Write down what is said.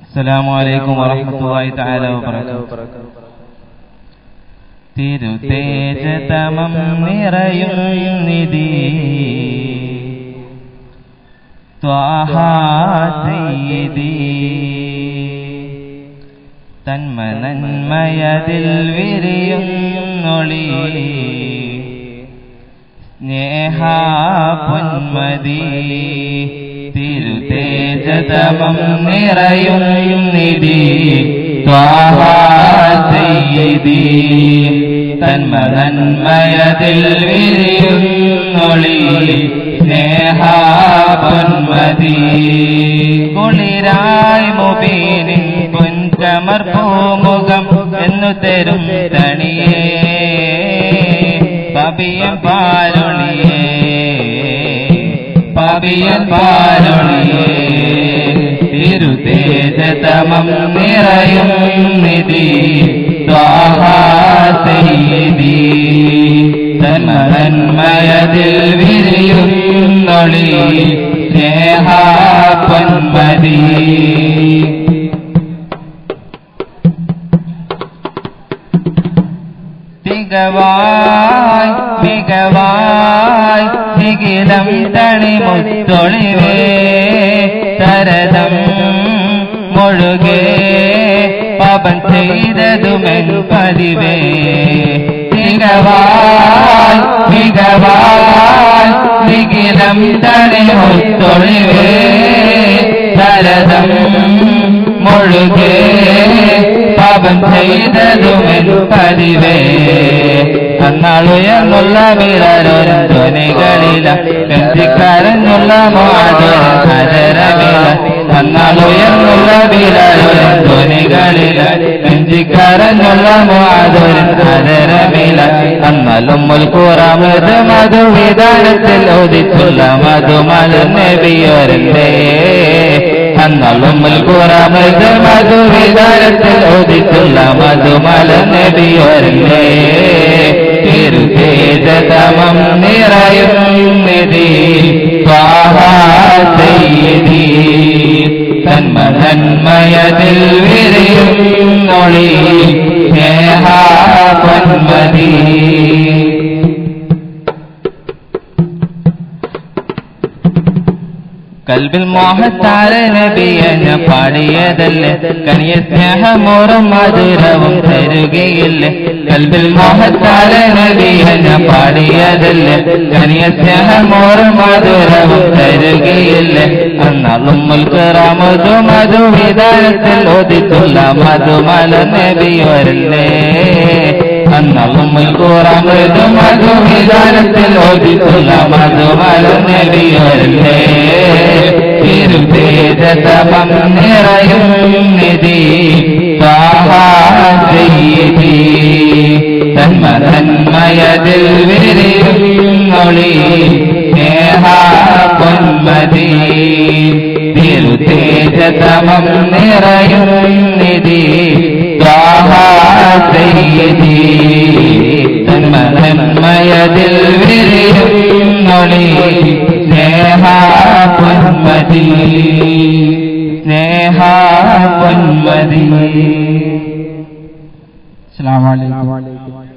السلام عليكم ورحمة الله تعالى وبركاته. തിരുതേജതമം നിറയും നിധി ത്വാഹ സയ്യിദി തന്മനന്മയതിൽ വിരിയുന്നൊളി സ്നേഹ പൊന്മതി തിരുതേജതമം നിറയും നിധി ത്വാഹ സയ്യിദി തന്മനന്മയതിൽ വിരിയുന്നൊളി സ്നേഹ പൊന്മതി കുളിരായി മുബീനിൻ പുഞ്ചമർ പൂമുഖം എന്നു തരും തണിയേ പബിയൻ പാലൊളിയേ പബിയൻ പാലൊളിയേ തിരുതേജതമം നിറയും നിധി ത്വാഹ സയ്യിദി തന്മനന്മയതിൽ വിരിയുന്നൊളി സ്നേഹ പൊന്മതി തികവായ് മികവായ് നിഖിലം തണിമുത്തൊളിവേ തരതം മുഴുകേ പാപം ചെയ്തതുമെൻ പതിവേ തികവായ് മികവായ് നിഖിലം തണിമുത്തൊളിവേ തരതം മുഴുകേ പാപം ചെയ്തതുമെൻ പതിവേ അന്നാളുയർന്നുള്ള വിരലോരം ധ്വനികളില ബന്ധിക്കരഞ്ഞുള്ള മോദരമില അന്നാളുയർന്നുള്ള വിരലോരം ധ്വനികളില ബന്ധിക്കരഞ്ഞുള്ള മോദരമില അന്നാലും മുൽക്കുറമത് മധുവിധാനത്തിൽ ഉദിച്ചുള്ള മധുമല നബിയോരന്റെ അന്നാലും മുൽക്കുറമത് മധുവിധാനത്തിൽ ഉദിച്ചുള്ള മധുമല നബിയോരന്റെ തിരുതേജതമം നിറയും നിധി ത്വാഹ സയ്യിദി തന്മനന്മയതിൽ വിരിയുന്നൊളി സ്നേഹ പൊന്മതി കൽബിൽ മോഹത്താര നബിയന പാടിയതല്ലേ കനിയ സ്നേഹമോറും മധുരവും തരുകയില്ലേ കൽബിൽ മോഹത്താര നബിയന പാടിയതല്ലേ കനിയ സ്നേഹമോറും മധുരവും തരുകയില്ലേ അന്നാളും മുൽക്കറാമതു മധുവിധാനത്തിൽ ഒതിച്ചുള്ള മധുമല നബിയോരല്ലേ അന്നാളും മുൽക്കൂറമൃതു മധുവിധാനത്തിൽ ഒതിച്ചുള്ള മധുമല നബിയോരല്ലേ തിരുതേജതമം നിറയും നിധി ത്വാഹ സയ്യിദി തന്മനന്മയതിൽ വിരിയുന്നൊളി സ്നേഹ പൊന്മതി തിരുതേജതമം നിറയും നിധി ത്വാഹ സയ്യിദി തന്മനന്മയതിൽ വിരിയുന്നൊളി സ്നേഹ പൊന്മതി സ്നേഹ പൊന്മതി. അസ്സലാമു അലൈക്കും.